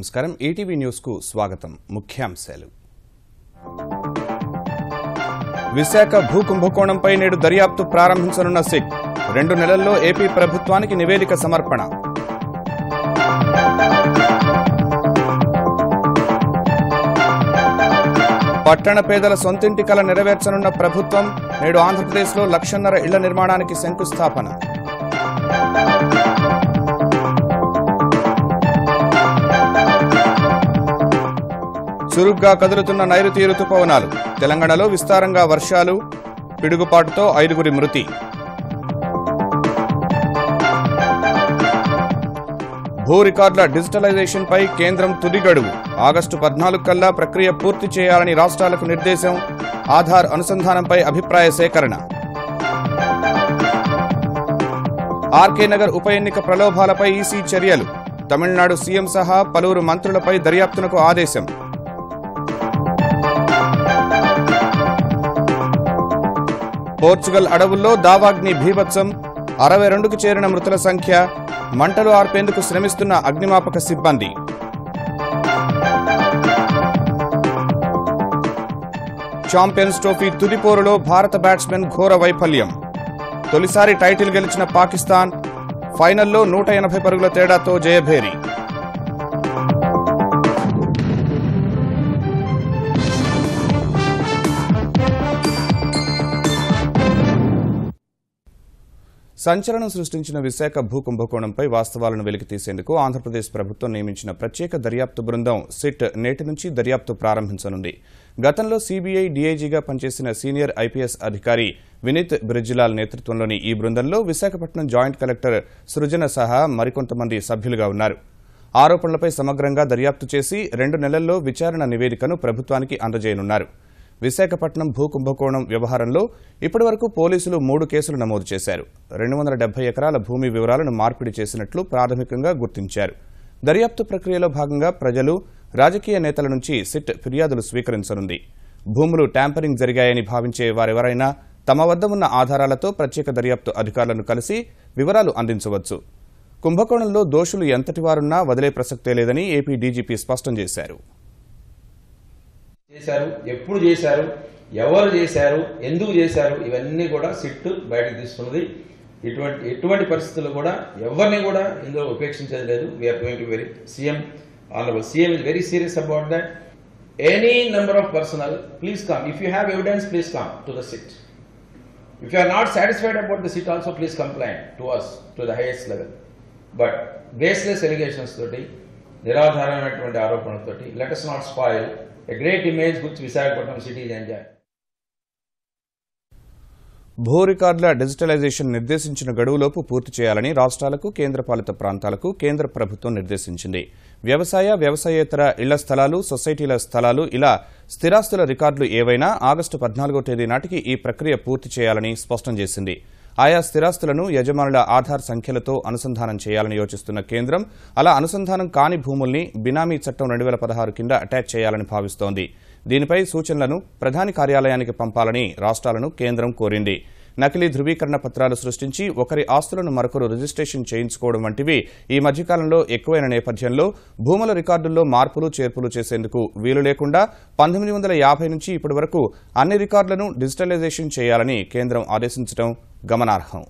నమస్కారం ETV news కు స్వాగతం ముఖ్యాంశాలు విశాఖ భూ కుంభకోణంపై నేడు దర్యాప్తు ప్రారంభించనున్న సిట్ 2 నెలల్లో ఏపీ ప్రభుత్వానికి నివేదిక సమర్పణ పట్టణ పేదల సొంతింటి కల నెరవేర్చనున్న ప్రభుత్వం నేడు ఆంధ్రప్రదేశ్లో 1.5 లక్షల ఇళ్ల నిర్మాణానికి శంకుస్థాపన చురుగ్గా కదులుతున్న నైరుతి రుతుపవనాలు తెలంగాణలో విస్తారంగా వర్షాలు పిడుగుపాటుతో 5 మృతి భూ రికార్డుల డిజిటలైజేషన్పై కేంద్రం తుది గడువు ఆగస్టు 14 కల్లా ప్రక్రియ పూర్తి చేయాలని రాష్ట్రాలకు నిర్దేశం ఆధార్ అనుసంధానంపై అభిప్రాయ సేకరణ ఆర్కే నగర్ ఉప ఎన్నిక ప్రలోభాలపై ఈసీ చర్యలు తమిళనాడు సీఎం సహా పలువురు మంత్రులపై దర్యాప్తునకు ఆదేశం పోర్చుగల్ అడవుల్లో దావాగ్ని భీభత్సం 62కు చేరిన మృతుల సంఖ్య మంటలు ఆర్పేందుకు శ్రమిస్తున్న అగ్నిమాపక సిబ్బంది ఛాంపియన్స్ ట్రోఫీ తుది పోరులో భారత బ్యాట్స్మెన్ ఘోర వైఫల్యం తొలిసారి టైటిల్ గెలిచిన పాకిస్తాన్ ఫైనల్లో 180 పరుగుల తేడాతో జయభేరి సంచలనం సృష్టించిన విశాఖ భూ కుంభకోణంపై వాస్తవాలను వెలికితీసేందుకు ఆంధ్రప్రదేశ్ ప్రభుత్వం నియమించిన ప్రత్యేక దర్యాప్తు బృందం సిట్ నేటి నుంచి దర్యాప్తు ప్రారంభించనుంది గతంలో సీబీఐ డీఐజీగా పనిచేసిన సీనియర్ ఐపీఎస్ అధికారి వినీత్ బ్రిజ్లాల్ నేతృత్వంలోని ఈ బృందంలో విశాఖపట్నం జాయింట్ కలెక్టర్ సృజన సహా మరికొంతమంది సభ్యులుగా ఉన్నారు ఆరోపణలపై సమగ్రంగా దర్యాప్తు చేసి 2 నెలల్లో విచారణ నివేదికను ప్రభుత్వానికి అందజేయనున్నారు విశాఖపట్నం భూ కుంభకోణం వ్యవహారంలో ఇప్పటివరకు పోలీసులు 3 కేసులు నమోదు చేశారు 270 ఎకరాల భూమి వివరాలను మార్పిడి చేసినట్లు ప్రాథమికంగా గుర్తించారు దర్యాప్తు ప్రక్రియలో భాగంగా ప్రజలు రాజకీయ నేతల నుంచి సిట్ ఫిర్యాదులు స్వీకరించనుంది భూములు ట్యాంపరింగ్ జరిగాయని భావించే వారెవరైనా తమ వద్ద ఉన్న ఆధారాలతో ప్రత్యేక దర్యాప్తు అధికారులను కలిసి వివరాలు అందించవచ్చు కుంభకోణంలో దోషులు ఎంతటివారున్నా వదిలే ప్రసక్తే లేదని ఏపీ డీజీపీ స్పష్టం చేశారు ఎప్పుడు చేశారు ఎవరు చేశారు ఎందుకు చేశారు ఇవన్నీ కూడా సిట్ బయటకు తీసుకున్నది ఎటువంటి పరిస్థితుల్లో కూడా ఎవరిని కూడా ఇందులో ఉపేక్షించేది లేదు we are going to very honourable CM is very serious about that any number of personal please come if you have evidence please come to the SIT if you are not satisfied about the SIT also please complaint to us to the highest level but baseless allegations తోటి నిరాధారమైనటువంటి ఆరోపణలతోటి let us not spoil a great image which Visakhapatnam city is enjoying. భూ రికార్డుల digitalisation నిర్దేశించిన గడువులోపు పూర్తి చేయాలని రాష్ట్రాలకు కేంద్రపాలిత ప్రాంతాలకు కేంద్ర ప్రభుత్వం నిర్దేశించింది వ్యవసాయేతర ఇళ్ల స్థలాలు సొసైటీల స్థలాలు ఇలా స్థిరాస్తుల రికార్డులు ఏవైనా ఆగస్టు 14వ తేదీ నాటికి ఈ ప్రక్రియ పూర్తి చేయాలని స్పష్టం చేసింది ఆయా స్థిరాస్తులను యజమానుల ఆధార్ సంఖ్యలతో అనుసంధానం చేయాలని యోచిస్తున్న కేంద్రం అలా అనుసంధానం కాని భూముల్ని బినామీ చట్టం 2016 కింద అటాచ్ చేయాలని భావిస్తోంది దీనిపై సూచనలను ప్రధాని కార్యాలయానికి పంపాలని రాష్ట్రాలను కేంద్రం కోరింది నకిలీ ధృవీకరణ పత్రాలు సృష్టించి ఒకరి ఆస్తులను మరొకరు రిజిస్ట్రేషన్ చేయించుకోవడం వంటివి ఈ మధ్యకాలంలో ఎక్కువైన నేపథ్యంలో భూముల రికార్డుల్లో మార్పులు చేర్పులు చేసేందుకు వీలు లేకుండా 1950 నుంచి ఇప్పటి వరకు అన్ని రికార్డులను డిజిటలైజేషన్ చేయాలని కేంద్రం ఆదేశించడం గమనార్హం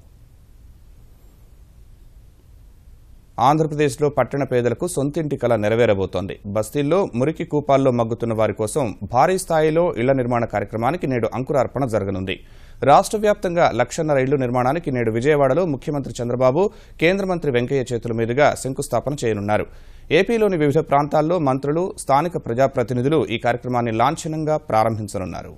ఆంధ్రప్రదేశ్లో పట్టణ పేదలకు సొంతింటి కల నెరవేరబోతోంది బస్తీల్లో మురికి కూపాల్లో మగ్గుతున్న వారి కోసం భారీ స్థాయిలో ఇళ్ల నిర్మాణ కార్యక్రమానికి నేడు అంకురార్పణ జరగనుంది రాష్ట్ర వ్యాప్తంగా 1.5 లక్షల ఇళ్ల నిర్మాణానికి నేడు విజయవాడలో ముఖ్యమంత్రి చంద్రబాబు కేంద్ర మంత్రి వెంకయ్య చేతుల మీదుగా శంకుస్థాపన చేయనున్నారు ఏపీలోని వివిధ ప్రాంతాల్లో మంత్రులు స్థానిక ప్రజాప్రతినిధులు ఈ కార్యక్రమాన్ని లాంఛనంగా ప్రారంభించనున్నారు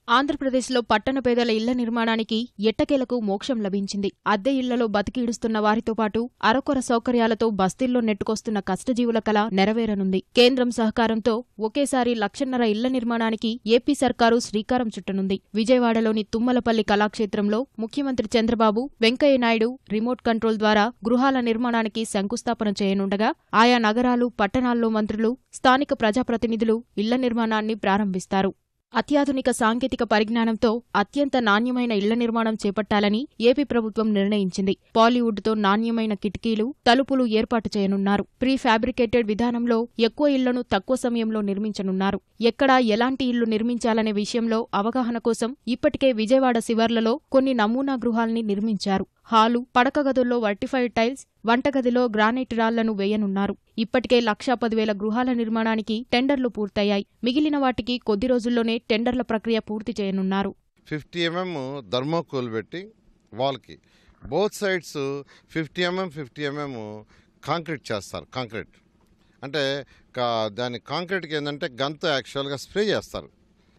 ఆంధ్రప్రదేశ్లో పట్టణ పేదల ఇళ్ల నిర్మాణానికి ఎట్టకేలకు మోక్షం లభించింది అద్దె ఇళ్లలో బతికిడుస్తున్న వారితో పాటు అరకొర సౌకర్యాలతో బస్తీల్లో నెట్టుకొస్తున్న కష్టజీవుల కల నెరవేరనుంది కేంద్రం సహకారంతో ఒకేసారి 1.5 లక్షల ఇళ్ల నిర్మాణానికి ఏపీ సర్కారు శ్రీకారం చుట్టనుంది విజయవాడలోని తుమ్మలపల్లి కళాక్షేత్రంలో ముఖ్యమంత్రి చంద్రబాబు వెంకయ్యనాయుడు రిమోట్ కంట్రోల్ ద్వారా గృహాల నిర్మాణానికి శంకుస్థాపన చేయనుండగా ఆయా నగరాలు పట్టణాల్లో మంత్రులు స్థానిక ప్రజాప్రతినిధులు ఇళ్ల నిర్మాణాన్ని ప్రారంభిస్తారు అత్యాధునిక సాంకేతిక పరిజ్ఞానంతో అత్యంత నాణ్యమైన ఇళ్ల నిర్మాణం చేపట్టాలని ఏపీ ప్రభుత్వం నిర్ణయించింది. పాలీవుడ్తో నాణ్యమైన కిటికీలు, తలుపులు ఏర్పాటు చేయనున్నారు. ప్రీ ఫ్యాబ్రికేటెడ్ విధానంలో ఎక్కువ ఇళ్లను తక్కువ సమయంలో నిర్మించనున్నారు. ఎక్కడా ఎలాంటి ఇళ్లు నిర్మించాలనే విషయంలో అవగాహన కోసం ఇప్పటికే విజయవాడ శివార్లలో కొన్ని నమూనా గృహాల్ని నిర్మించారు. హాలు, పడక గదుల్లో వర్టిఫైడ్ టైల్స్, వంటగదిలో గ్రానైట్ రాళ్లను వేయనున్నారు. ఇప్పటికే 1,10,000 గృహాల నిర్మాణానికి టెండర్లు పూర్తయ్యాయి. మిగిలిన వాటికి కొద్ది రోజుల్లోనే టెండర్ల ప్రక్రియ పూర్తి చేయనున్నారు. 50 mm థర్మోకోల్ పెట్టి వాల్కి బోత్ సైడ్స్ 50 mm కాంక్రీట్ చేస్తారు. కాంక్రీట్ అంటే దాని కాంక్రీట్కి ఏంటంటే గన్తో యాక్చువల్గా స్ప్రే చేస్తారు.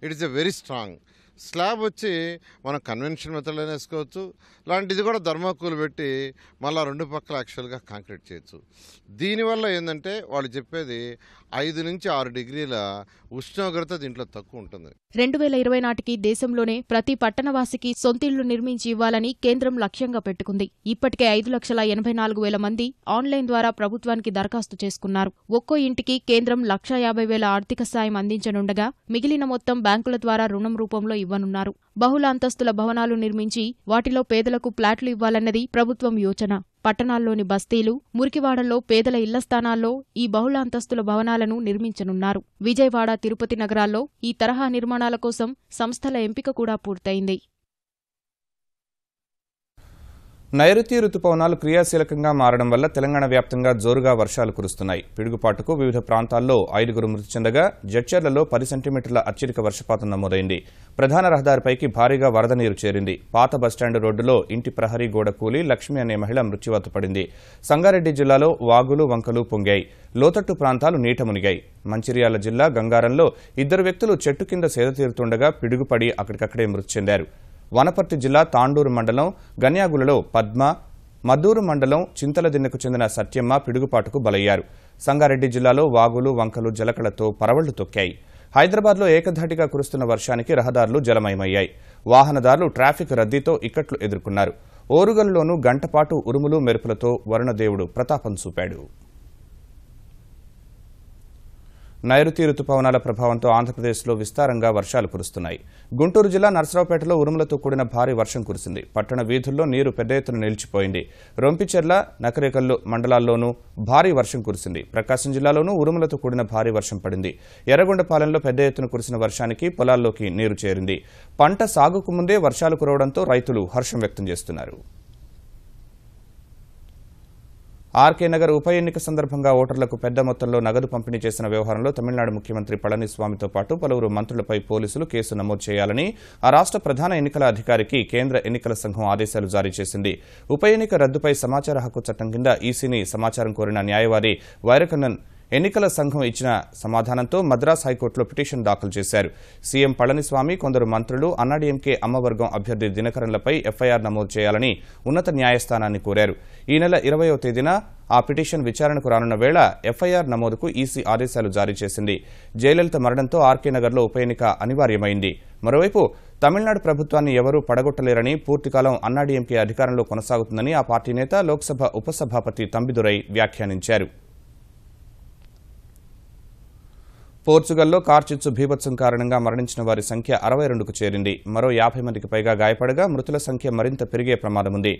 It is a very strong. Slab వచ్చి మనం కన్వెన్షన్ మెథడ్లో వేసుకోవచ్చు. లాంటిది కూడా థర్మోకోల్ పెట్టి మళ్ళీ 2 పక్కల యాక్చువల్గా కాంక్రీట్ చేయొచ్చు. దీనివల్ల ఏంటంటే వాళ్ళు చెప్పేది 5 నుంచి 6 డిగ్రీల ఉష్ణోగ్రత దీంట్లో తక్కువ ఉంటుంది. 2020 నాటికి దేశంలోనే ప్రతి పట్టణవాసికి సొంతిళ్లు నిర్మించి ఇవ్వాలని కేంద్రం లక్ష్యంగా పెట్టుకుంది. ఇప్పటికే 5,84,000 మంది ఆన్లైన్ ద్వారా ప్రభుత్వానికి దరఖాస్తు చేసుకున్నారు. ఒక్కో ఇంటికి కేంద్రం 1,50,000 ఆర్థిక సాయం అందించనుండగా మిగిలిన మొత్తం బ్యాంకుల ద్వారా రుణం రూపంలో ఇవ్వనున్నారు. బహుళ అంతస్తుల భవనాలు నిర్మించి వాటిలో పేదలకు ప్లాట్లు ఇవ్వాలన్నది ప్రభుత్వం యోచన. పట్టణాల్లోని బస్తీలు, మురికివాడల్లో పేదల ఇళ్ల స్థానాల్లో ఈ బహుళ అంతస్తుల భవనాలను నిర్మించనున్నారు. విజయవాడ, తిరుపతి నగరాల్లో ఈ తరహా నిర్మాణాల కోసం సంస్థల ఎంపిక కూడా పూర్తయింది. నైరుతి రుతుపవనాలు క్రియాశీలకంగా మారడం వల్ల తెలంగాణ వ్యాప్తంగా జోరుగా వర్షాలు కురుస్తున్నాయి. పిడుగుపాటుకు వివిధ ప్రాంతాల్లో 5 మృతి చెందగా జడ్చర్లలో 10 సెంటీమీటర్ల అత్యధిక వర్షపాతం నమోదైంది. ప్రధాన రహదారిపైకి భారీగా వరద నీరు చేరింది. పాత బస్టాండ్ రోడ్డులో ఇంటి ప్రహరీ గోడ కూలి లక్ష్మి అనే మహిళ మృత్యువాత పడింది. సంగారెడ్డి జిల్లాలో వాగులు, వంకలు పొంగాయి. లోతట్టు ప్రాంతాలు నీట మునిగాయి. మంచిర్యాల జిల్లా గంగారంలో 2 వ్యక్తులు చెట్టు కింద సేద తీరుతుండగా పిడుగుపడి అక్కడికక్కడే మృతి చెందారు. వనపర్తి జిల్లా తాండూరు మండలం గన్యాగులలో పద్మ, మద్దూరు మండలం చింతలదిన్నెకు చెందిన సత్యమ్మ పిడుగుపాటుకు బలయ్యారు. సంగారెడ్డి జిల్లాలో వాగులు, వంకలు జలకళతో పరవళ్లు తొక్కాయి. హైదరాబాద్లో ఏకధాటిగా కురుస్తున్న వర్షానికి రహదారులు జలమయమయ్యాయి. వాహనదారులు ట్రాఫిక్ రద్దీతో ఇక్కట్లు ఎదుర్కొన్నారు. ఓరుగల్లులోనూ గంటపాటు ఉరుములు మెరుపులతో వరుణదేవుడు ప్రతాపం చూపాడు. నైరుతి రుతుపవనాల ప్రభావంతో ఆంధ్రప్రదేశ్లో విస్తారంగా వర్షాలు కురుస్తున్నాయి. గుంటూరు జిల్లా నర్సరావుపేటలో ఉరుములతో కూడిన భారీ వర్షం కురిసింది. పట్టణ వీధుల్లో నీరు పెద్ద ఎత్తున నిలిచిపోయింది. రొంపిచెర్ల, నకరేకల్లు మండలాల్లోనూ భారీ వర్షం కురిసింది. ప్రకాశం జిల్లాలోనూ ఉరుములతో కూడిన భారీ వర్షం పడింది. ఎర్రగొండపాలెంలో పెద్ద ఎత్తున కురిసిన వర్షానికి పొలాల్లోకి నీరు చేరింది. పంట సాగుకు ముందే వర్షాలు కురవడంతో రైతులు హర్షం వ్యక్తం చేస్తున్నారు. ఆర్కే నగర్ ఉప ఎన్నిక సందర్భంగా ఓటర్లకు పెద్ద మొత్తంలో నగదు పంపిణీ చేసిన వ్యవహారంలో తమిళనాడు ముఖ్యమంత్రి పళనిస్వామితో పాటు పలువురు మంత్రులపై పోలీసులు కేసు నమోదు చేయాలని ఆ రాష్ట్ర ప్రధాన ఎన్నికల అధికారికి కేంద్ర ఎన్నికల సంఘం ఆదేశాలు జారీ చేసింది. ఉప ఎన్నిక రద్దుపై సమాచార హక్కు చట్టం కింద ఈసీని సమాచారం కోరిన న్యాయవాది వైరకన్నన్ ఎన్నికల సంఘం ఇచ్చిన సమాధానంతో మద్రాస్ హైకోర్టులో పిటిషన్ దాఖలు చేశారు. సీఎం పళనిస్వామి, కొందరు మంత్రులు, అన్నాడీఎంకే అమ్మవర్గం అభ్యర్థి దినకరన్లపై ఎఫ్ఐఆర్ నమోదు చేయాలని ఉన్నత న్యాయస్థానాన్ని కోరారు. ఈ నెల 20వ తేదీన ఆ పిటిషన్ విచారణకు రానున్న వేళ ఎఫ్ఐఆర్ నమోదుకు ఈసీ ఆదేశాలు జారీ చేసింది. జయలలిత మరణంతో ఆర్కే నగర్లో ఉప ఎన్నిక అనివార్యమైంది. మరోవైపు తమిళనాడు ప్రభుత్వాన్ని ఎవరూ పడగొట్టలేరని, పూర్తికాలం అన్నాడీఎంకే అధికారంలో కొనసాగుతుందని ఆ పార్టీ నేత, లోక్సభ ఉపసభాపతి తంబిదురై వ్యాఖ్యానించారు. పోర్చుగల్లో కార్చిచ్చు బీభత్సం కారణంగా మరణించిన వారి సంఖ్య 62కు చేరింది. మరో 50 మందికి పైగా గాయపడగా మృతుల సంఖ్య మరింత పెరిగే ప్రమాదముంది.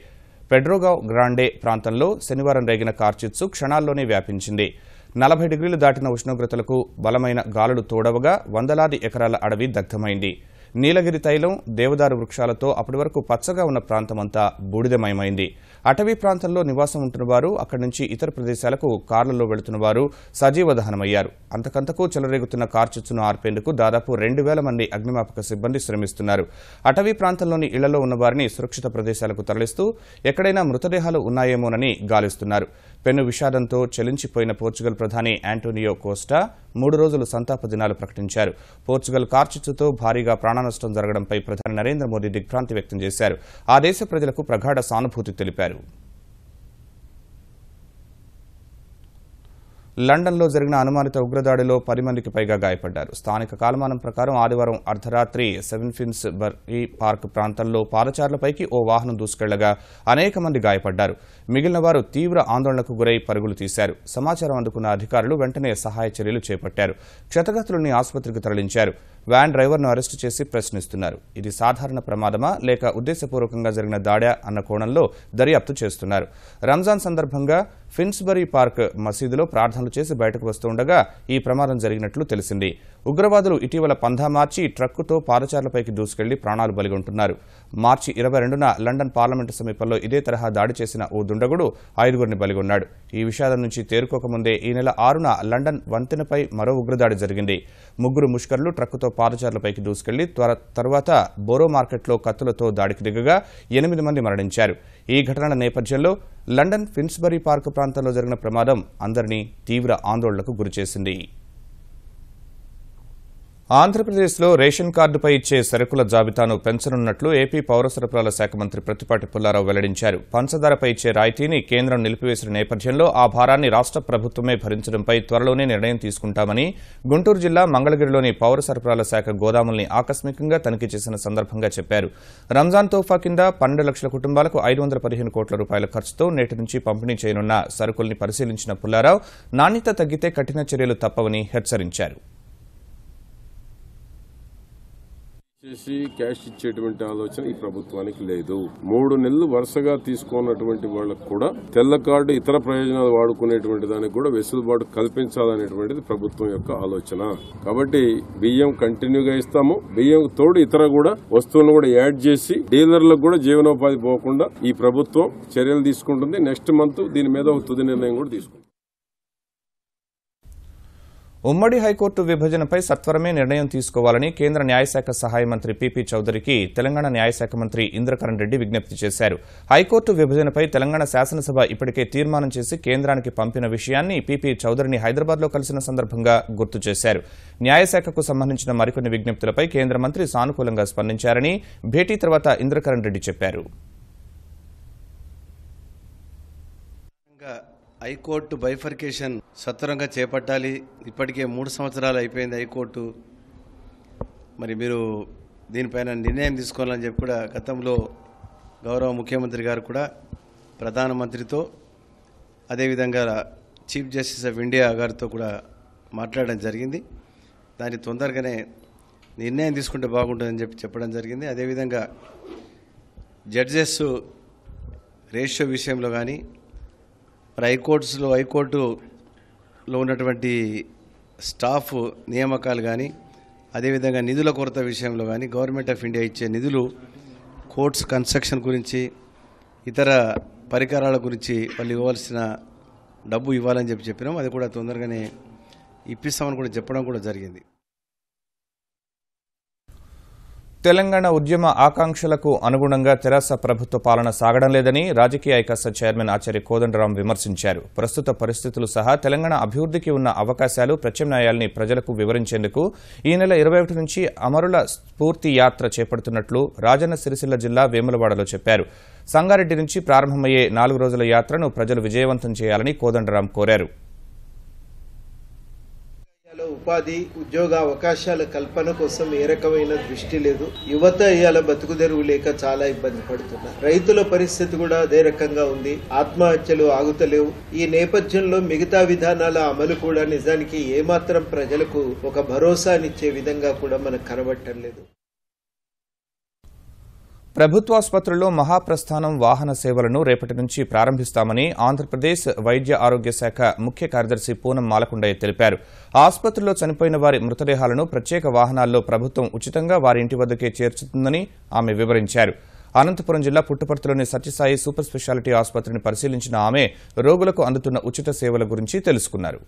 పెడ్రోగావ్ గ్రాండే ప్రాంతంలో శనివారం రేగిన కార్చిచ్చు క్షణాల్లోనే వ్యాపించింది. 40 డిగ్రీలు దాటిన ఉష్ణోగ్రతలకు బలమైన గాలులు తోడవగా వందలాది ఎకరాల అడవి దగ్ధమైంది. నీలగిరి తైలం, దేవదారు వృక్షాలతో అప్పటి వరకు పచ్చగా ఉన్న ప్రాంతమంతా బూడిదమయమైంది. అటవీ ప్రాంతంలో నివాసం ఉంటున్నవారు, అక్కడి నుంచి ఇతర ప్రదేశాలకు కార్లలో వెళుతున్నవారు సజీవ దహనమయ్యారు. అంతకంతకు చెలరేగుతున్న కార్చిచ్చును ఆర్పేందుకు దాదాపు 2,000 మంది అగ్నిమాపక సిబ్బంది శ్రమిస్తున్నారు. అటవీ ప్రాంతంలోని ఇళ్లలో ఉన్నవారిని సురక్షిత ప్రదేశాలకు తరలిస్తూ ఎక్కడైనా మృతదేహాలు ఉన్నాయేమోనని గాలిస్తున్నారు. పెను విషాదంతో చెలించిపోయిన పోర్చుగల్ ప్రధాని యాంటోనియో కోస్టా 3 రోజులు సంతాప దినాలు ప్రకటించారు. పోర్చుగల్ కార్చిచ్చుతో భారీగా ప్రాణనష్టం జరగడంపై ప్రధాని నరేంద్ర మోదీ దిగ్భ్రాంతి వ్యక్తం చేశారు. ఆ దేశ ప్రజలకు ప్రగాఢ సానుభూతి తెలిపారు. లండన్లో జరిగిన అనుమానిత ఉగ్రదాడిలో 10 మందికి పైగా గాయపడ్డారు. స్థానిక కాలమానం ప్రకారం ఆదివారం అర్ధరాత్రి సెవెన్ఫిన్స్ బర్రీ పార్క్ ప్రాంతంలో పాదచారులపైకి ఓ వాహనం దూసుకెళ్లగా అనేక మంది గాయపడ్డారు. మిగిలిన వారు తీవ్ర ఆందోళనకు గురై పరుగులు తీశారు. సమాచారం అందుకున్న అధికారులు వెంటనే సహాయ చర్యలు చేపట్టారు. క్షతగాత్రుల్ని ఆసుపత్రికి తరలించారు. వ్యాన్ డ్రైవర్ను అరెస్టు చేసి ప్రశ్నిస్తున్నారు. ఇది సాధారణ ప్రమాదమా లేక ఉద్దేశపూర్వకంగా జరిగిన దాడా అన్న కోణంలో దర్యాప్తు చేస్తున్నారు. రంజాన్ సందర్భంగా ఫిన్స్బరీ పార్క్ మసీదులో ప్రార్థనలు చేసి బయటకు వస్తుండగా ఈ ప్రమాదం జరిగినట్లు తెలిసింది. ఉగ్రవాదులు ఇటీవల పంధా మార్చి ట్రక్కుతో పాదచారులపైకి దూసుకెళ్లి ప్రాణాలు బలిగొంటున్నారు. మార్చి 22న లండన్ పార్లమెంటు సమీపంలో ఇదే తరహా దాడి చేసిన ఓ దుండగుడు 5గురిని బలిగొన్నాడు. ఈ విషాదం నుంచి తేరుకోకముందే ఈ నెల 6న లండన్ వంతెనపై మరో ఉగ్రదాడి జరిగింది. 3 ముష్కర్లు ట్రక్కుతో పాదచారులపైకి దూసుకెళ్లి తర్వాత బోరో మార్కెట్లో కత్తులతో దాడికి దిగగా 8 మంది మరణించారు. ఈ ఘటనల నేపథ్యంలో లండన్ ఫిన్స్బరీ పార్క్ ప్రాంతంలో జరిగిన ప్రమాదం అందరినీ తీవ్ర ఆందోళనకు గురిచేసింది. ఆంధ్రప్రదేశ్లో రేషన్ కార్డుపై ఇచ్చే సరుకుల జాబితాను పెంచనున్నట్లు ఏపీ పౌర సరఫరాల శాఖ మంత్రి ప్రత్తిపాటి పుల్లారావు వెల్లడించారు. పంచదారపై ఇచ్చే రాయితీని కేంద్రం నిలిపివేసిన నేపథ్యంలో ఆ భారాన్ని రాష్ట్ర ప్రభుత్వమే భరించడంపై త్వరలోనే నిర్ణయం తీసుకుంటామని గుంటూరు జిల్లా మంగళగిరిలోని పౌర సరఫరాల శాఖ గోదాముల్ని ఆకస్మికంగా తనిఖీ చేసిన సందర్భంగా చెప్పారు. రంజాన్ తోఫా కింద 12 లక్షల కుటుంబాలకు 515 కోట్ల రూపాయల ఖర్చుతో నేటి నుంచి పంపిణీ చేయనున్న సరుకుల్ని పరిశీలించిన పుల్లారావు నాణ్యత తగ్గితే కఠిన చర్యలు తప్పవని హెచ్చరించారు. క్యాష్ ఇచ్చేటువంటి ఆలోచన ఈ ప్రభుత్వానికి లేదు. 3 నెలలు వరుసగా తీసుకున్నటువంటి వాళ్లకు కూడా తెల్ల కార్డు ఇతర ప్రయోజనాలు వాడుకునేటువంటి దానికి కూడా వెసులుబాటు కల్పించాలనేటువంటిది ప్రభుత్వం యొక్క ఆలోచన. కాబట్టి బియ్యం కంటిన్యూగా ఇస్తాము. బియ్యం తోడు ఇతర కూడా వస్తువులను కూడా యాడ్ చేసి డీలర్లకు కూడా జీవనోపాధి పోకుండా ఈ ప్రభుత్వం చర్యలు తీసుకుంటుంది. నెక్స్ట్ మంత్ దీని మీద ఒక తుది నిర్ణయం కూడా తీసుకుంటుంది. ఉమ్మడి హైకోర్టు విభజనపై సత్వరమే నిర్ణయం తీసుకోవాలని కేంద్ర న్యాయశాఖ సహాయ మంత్రి పీపీ చౌదరికి తెలంగాణ న్యాయశాఖ మంత్రి ఇంద్రకరణ్ రెడ్డి విజ్ఞప్తి చేశారు. హైకోర్టు విభజనపై తెలంగాణ శాసనసభ ఇప్పటికే తీర్మానం చేసి కేంద్రానికి పంపిన విషయాన్ని పీపీ చౌదరిని హైదరాబాద్లో కలిసిన సందర్భంగా గుర్తు చేశారు. న్యాయశాఖకు సంబంధించిన మరికొన్ని విజ్ఞప్తులపై కేంద్ర మంత్రి సానుకూలంగా స్పందించారని భేటీ తర్వాత ఇంద్రకరణ్ రెడ్డి చెప్పారు. హైకోర్టు బైఫర్కేషన్ సత్వరంగా చేపట్టాలి. ఇప్పటికే 3 సంవత్సరాలు అయిపోయింది హైకోర్టు. మరి మీరు దీనిపైన నిర్ణయం తీసుకోవాలని చెప్పి కూడా గతంలో గౌరవ ముఖ్యమంత్రి గారు కూడా ప్రధానమంత్రితో అదేవిధంగా చీఫ్ జస్టిస్ ఆఫ్ ఇండియా గారితో కూడా మాట్లాడడం జరిగింది. దాన్ని తొందరగానే నిర్ణయం తీసుకుంటే బాగుంటుందని చెప్పి చెప్పడం జరిగింది. అదేవిధంగా జడ్జెస్ రేషియో విషయంలో కానీ మరి హైకోర్టులో ఉన్నటువంటి స్టాఫ్ నియామకాలు కానీ అదేవిధంగా నిధుల కొరత విషయంలో కానీ గవర్నమెంట్ ఆఫ్ ఇండియా ఇచ్చే నిధులు కోర్ట్స్ కన్స్ట్రక్షన్ గురించి ఇతర పరికరాల గురించి వాళ్ళు ఇవ్వాల్సిన డబ్బు ఇవ్వాలని చెప్పినాం. అది కూడా తొందరగానే ఇప్పిస్తామని కూడా చెప్పడం కూడా జరిగింది. తెలంగాణ ఉద్యమ ఆకాంక్షలకు అనుగుణంగా తెరాస ప్రభుత్వ పాలన సాగడం లేదని రాజకీయ ఐకాస చైర్మన్ ఆచార్య కోదండరాం విమర్శించారు. ప్రస్తుత పరిస్థితులు సహా తెలంగాణ అభివృద్ధికి ఉన్న అవకాశాలు, ప్రత్యామ్నాయాల్ని ప్రజలకు వివరించేందుకు ఈ నెల 21 నుంచి అమరుల స్ఫూర్తి యాత్ర చేపడుతున్నట్లు రాజన్న సిరిసిల్ల జిల్లా వేములవాడలో చెప్పారు. సంగారెడ్డి నుంచి ప్రారంభమయ్యే 4 రోజుల యాత్రను ప్రజలు విజయవంతం చేయాలని కోదండరాం కోరారు. ఉపాధి ఉద్యోగ అవకాశాల కల్పన కోసం ఏ రకమైన దృష్టి లేదు. యువత ఇవాళ బతుకుదెరువు లేక చాలా ఇబ్బంది పడుతున్నారు. రైతుల పరిస్థితి కూడా అదే రకంగా ఉంది. ఆత్మహత్యలు ఆగుతలేవు. ఈ నేపథ్యంలో మిగతా విధానాల అమలు కూడా నిజానికి ఏమాత్రం ప్రజలకు ఒక భరోసానిచ్చే విధంగా కూడా మనకు కనబడటం లేదు. ప్రభుత్వాసుపత్రుల్లో మహాప్రస్థానం వాహన సేవలను రేపటి నుంచి ప్రారంభిస్తామని ఆంధ్రప్రదేశ్ వైద్య ఆరోగ్య శాఖ ముఖ్య కార్యదర్శి పూనం మాలకొండయ్య తెలిపారు. ఆసుపత్రిలో చనిపోయిన వారి మృతదేహాలను ప్రత్యేక వాహనాల్లో ప్రభుత్వం ఉచితంగా వారి ఇంటి వద్దకే చేర్చుతుందని ఆమె వివరించారు. అనంతపురం జిల్లా పుట్టపర్తిలోని సత్యసాయి సూపర్ స్పెషాలిటీ ఆసుపత్రిని పరిశీలించిన ఆమె రోగులకు అందుతున్న ఉచిత సేవల గురించి తెలుసుకున్నారు.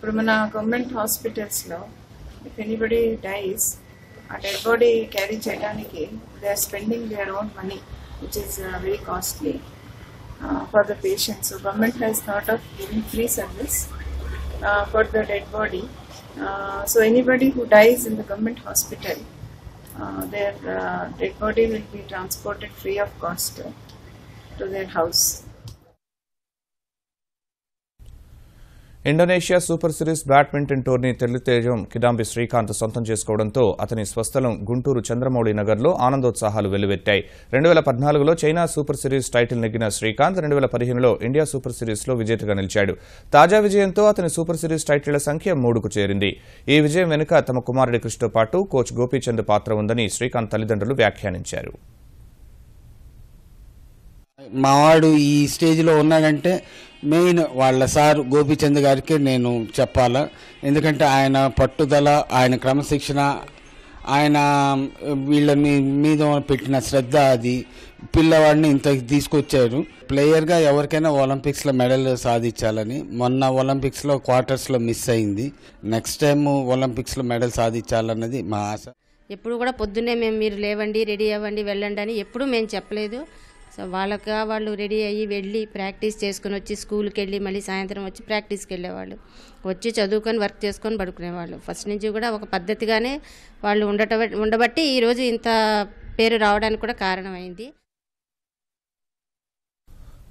ఇప్పుడు మన గవర్నమెంట్ హాస్పిటల్స్లో ఇఫ్ ఎనీబడి డైస్ ఆ డెడ్ బాడీ క్యారీ చేయడానికి they are spending their own money which is very costly for the patients. So government has thought of giving free service for the dead body. So anybody who dies in the government hospital their dead body will be transported free of cost to their house. Indonesia super series badminton tourney తెలుగుతేజం కిదాంబి శ్రీకాంత్ సొంతం చేసుకోవడంతో అతని స్వస్థలం గుంటూరు చంద్రమౌళి నగర్లో ఆనందోత్సాహాలు వెల్లువెత్తాయి. 2014లో China super series title నెగ్గిన శ్రీకాంత్ 2015లో ఇండియా సూపర్ సిరీస్లో విజేతగా నిలిచాడు. తాజా విజయంతో అతని సూపర్ సిరీస్ టైటిళ్ల సంఖ్య 3కు చేరింది. ఈ విజయం వెనుక తమ కుమారుడి కృషితో పాటు కోచ్ గోపీచంద్ పాత్ర ఉందని శ్రీకాంత్ తల్లిదండ్రులు వ్యాఖ్యానించారు. మావాడు ఈ స్టేజ్లో ఉన్నాడంటే మెయిన్ వాళ్ళ సార్ గోపీచంద్ గారికి నేను చెప్పాలా. ఎందుకంటే ఆయన పట్టుదల, ఆయన క్రమశిక్షణ, ఆయన వీళ్ళ మీద పెట్టిన శ్రద్ధ, అది పిల్లవాడిని ఇంత తీసుకొచ్చారు. ప్లేయర్గా ఎవరికైనా ఒలింపిక్స్లో మెడల్ సాధించాలని. మొన్న ఒలింపిక్స్లో క్వార్టర్స్లో మిస్ అయింది. నెక్స్ట్ టైం ఒలింపిక్స్లో మెడల్ సాధించాలన్నది మా ఆశ. ఎప్పుడు కూడా పొద్దున్నే మీరు లేవండి, రెడీ అవ్వండి, వెళ్ళండి అని ఎప్పుడూ మేము చెప్పలేదు. సో వాళ్ళు రెడీ అయ్యి వెళ్ళి ప్రాక్టీస్ చేసుకుని వచ్చి స్కూల్కి వెళ్ళి మళ్ళీ సాయంత్రం వచ్చి ప్రాక్టీస్కి వెళ్ళేవాళ్ళు. వచ్చి చదువుకొని వర్క్ చేసుకొని పడుకునేవాళ్ళు. ఫస్ట్ నుంచి కూడా ఒక పద్ధతిగానే వాళ్ళు ఉండబట్టి ఈరోజు ఇంత పేరు రావడానికి కూడా కారణమైంది.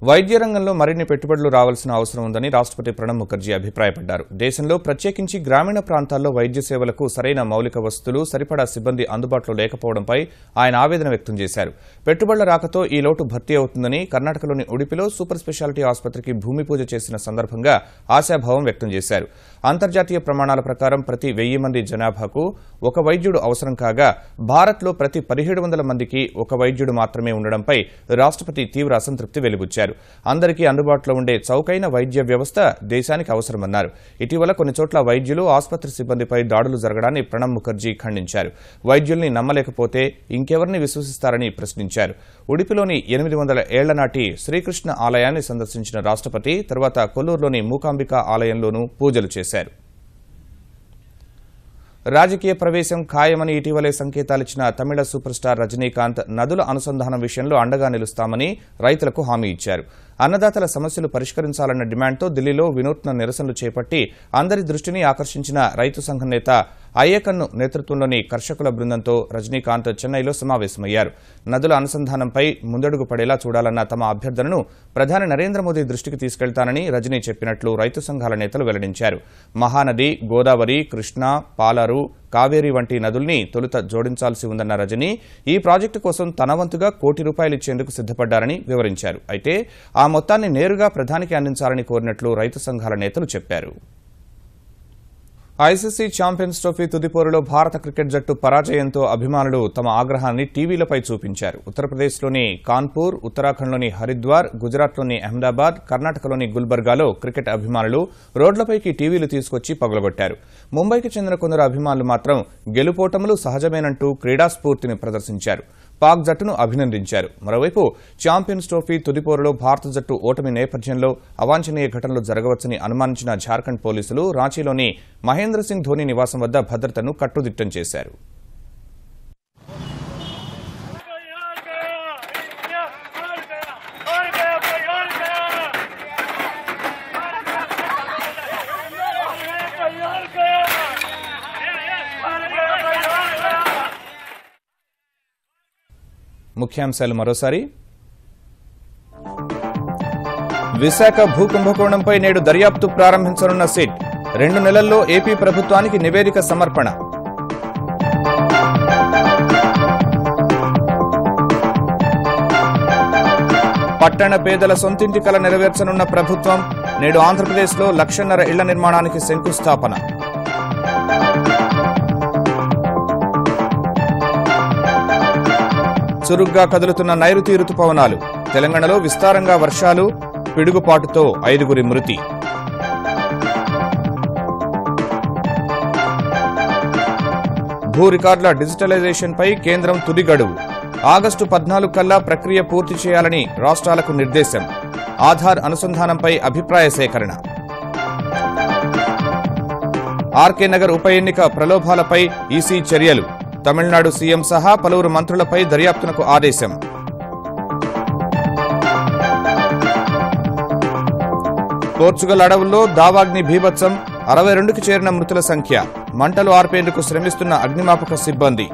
వైద్య రంగంలో మరిన్ని పెట్టుబడులు రావాల్సిన అవసరం ఉందని రాష్ట్రపతి ప్రణబ్ ముఖర్జీ అభిప్రాయపడ్డారు. దేశంలో ప్రత్యేకించి గ్రామీణ ప్రాంతాల్లో వైద్య సేవలకు సరైన మౌలిక వసతులు, సరిపడా సిబ్బంది అందుబాటులో లేకపోవడంపై ఆయన ఆవేదన వ్యక్తం చేశారు. పెట్టుబడుల రాకతో ఈ లోటు భర్తీ అవుతుందని కర్ణాటకలోని ఉడిపిలో సూపర్ స్పెషాలిటీ ఆసుపత్రికి భూమి పూజ చేసిన సందర్భంగా ఆశాభావం వ్యక్తం చేశారు. అంతర్జాతీయ ప్రమాణాల ప్రకారం ప్రతి 1000 మంది జనాభాకు ఒక వైద్యుడు అవసరం కాగా భారత్లో ప్రతి 1700 మందికి ఒక వైద్యుడు మాత్రమే ఉండడంపై రాష్ట్రపతి తీవ్ర అసంతృప్తి వెలిబుచ్చారు. అందరికీ అందుబాటులో ఉండే చౌకైన వైద్య వ్యవస్థ దేశానికి అవసరమన్నారు. ఇటీవల కొన్ని చోట్ల వైద్యులు, ఆసుపత్రి సిబ్బందిపై దాడులు జరగడాన్ని ప్రణబ్ ముఖర్జీ ఖండించారు. వైద్యుల్ని నమ్మలేకపోతే ఇంకెవరిని విశ్వసిస్తారని ప్రశ్నించారు. ఉడిపిలోని 800 ఏళ్ల నాటి శ్రీకృష్ణ ఆలయాన్ని సందర్శించిన రాష్ట్రపతి తర్వాత కొల్లూరులోని మూకాంబిక ఆలయంలోనూ పూజలు చేశారు. రాజకీయ ప్రవేశం ఖాయమని ఇటీవలే సంకేతాలిచ్చిన తమిళ సూపర్ స్టార్ రజనీకాంత్ నదుల అనుసంధానం విషయంలో అండగా నిలుస్తామని రైతులకు హామీ ఇచ్చారు. అన్నదాతల సమస్యలు పరిష్కరించాలన్న డిమాండ్తో ఢిల్లీలో వినూత్న నిరసనలు చేపట్టి అందరి దృష్టిని ఆకర్షించిన రైతు సంఘం నేత అయ్యకన్ను నేతృత్వంలోని కర్షకుల బృందంతో రజనీకాంత్ చెన్నైలో సమావేశమయ్యారు. నదుల అనుసంధానంపై ముందడుగు పడేలా చూడాలన్న తమ అభ్యర్థనను ప్రధాని నరేంద్ర మోదీ దృష్టికి తీసుకెళ్తానని రజనీ చెప్పినట్లు రైతు సంఘాల నేతలు వెల్లడించారు. మహానది, గోదావరి, కృష్ణా, పాలారు, కావేరీ వంటి నదుల్ని తొలుత జోడించాల్సి ఉందన్న రజనీ ఈ ప్రాజెక్టు కోసం తన వంతుగా ₹1 కోటి ఇచ్చేందుకు సిద్దపడ్డారని వివరించారు. అయితే ఆ మొత్తాన్ని నేరుగా ప్రధానికి అందించాలని కోరినట్లు రైతు సంఘాల నేతలు చెప్పారు. ఐసీసీ ఛాంపియన్స్ ట్రోఫీ తుదిపోరులో భారత క్రికెట్ జట్టు పరాజయంతో అభిమానులు తమ ఆగ్రహాన్ని టీవీలపై చూపించారు. ఉత్తరప్రదేశ్లోని కాన్పూర్, ఉత్తరాఖండ్లోని హరిద్వార్, గుజరాత్లోని అహ్మదాబాద్, కర్ణాటకలోని గుల్బర్గాలో క్రికెట్ అభిమానులు రోడ్లపైకి టీవీలు తీసుకొచ్చి పగలగొట్టారు. ముంబైకి చెందిన కొందరు అభిమానులు మాత్రం గెలుపోటములు సహజమేనంటూ క్రీడా స్ఫూర్తిని ప్రదర్శించారు. పాక్ జట్టును అభినందించారు. మరోవైపు ఛాంపియన్స్ ట్రోఫీ తుదిపోరులో భారత జట్టు ఓటమి నేపథ్యంలో అవాంఛనీయ ఘటనలు జరగవచ్చని అనుమానించిన జార్ఖండ్ పోలీసులు రాంచీలోని మహేంద్ర సింగ్ ధోని నివాసం వద్ద భద్రతను కట్టుదిట్టం చేశారు. ముఖ్యాంశాలు మరోసారి. విశాఖ భూ కుంభకోణంపై నేడు దర్యాప్తు ప్రారంభించనున్న సిట్. 2 నెలల్లో ఏపీ ప్రభుత్వానికి నివేదిక సమర్పణ. పట్టణ పేదల సొంతింటి కల నెరవేర్చనున్న ప్రభుత్వం. నేడు ఆంధ్రప్రదేశ్లో 1.5 లక్షల ఇళ్ల నిర్మాణానికి శంకుస్థాపన. చురుగ్గా కదులుతున్న నైరుతి రుతుపవనాలు. తెలంగాణలో విస్తారంగా వర్షాలు, పిడుగుపాటుతో 5 మృతి. భూ రికార్డుల డిజిటలైజేషన్పై కేంద్రం తుది గడువు. ఆగస్టు 14 కల్లా ప్రక్రియ పూర్తి చేయాలని రాష్ట్రాలకు నిర్దేశం. ఆధార్ అనుసంధానంపై అభిప్రాయ సేకరణ. ఆర్కే నగర్ ఉప ఎన్నిక ప్రలోభాలపై ఈసీ చర్యలు. తమిళనాడు సీఎం సహా పలువురు మంత్రులపై దర్యాప్తునకు ఆదేశం. పోర్చుగల్ అడవుల్లో దావాగ్ని బీభత్సం. 62కి చేరిన మృతుల సంఖ్య. మంటలు ఆర్పేందుకు శ్రమిస్తున్న అగ్నిమాపక సిబ్బంది.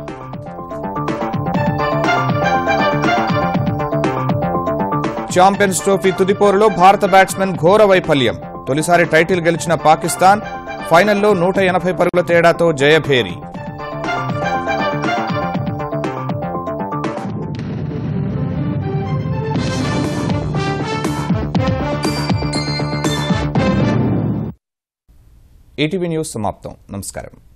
ఛాంపియన్స్ ట్రోఫీ తుదిపోరులో భారత బ్యాట్స్మెన్ ఘోర వైఫల్యం. తొలిసారి టైటిల్ గెలిచిన పాకిస్తాన్ ఫైనల్లో 180 పరుగుల తేడాతో జయభేరి. ఈటీవీ న్యూస్ సమాప్తం. నమస్కారం.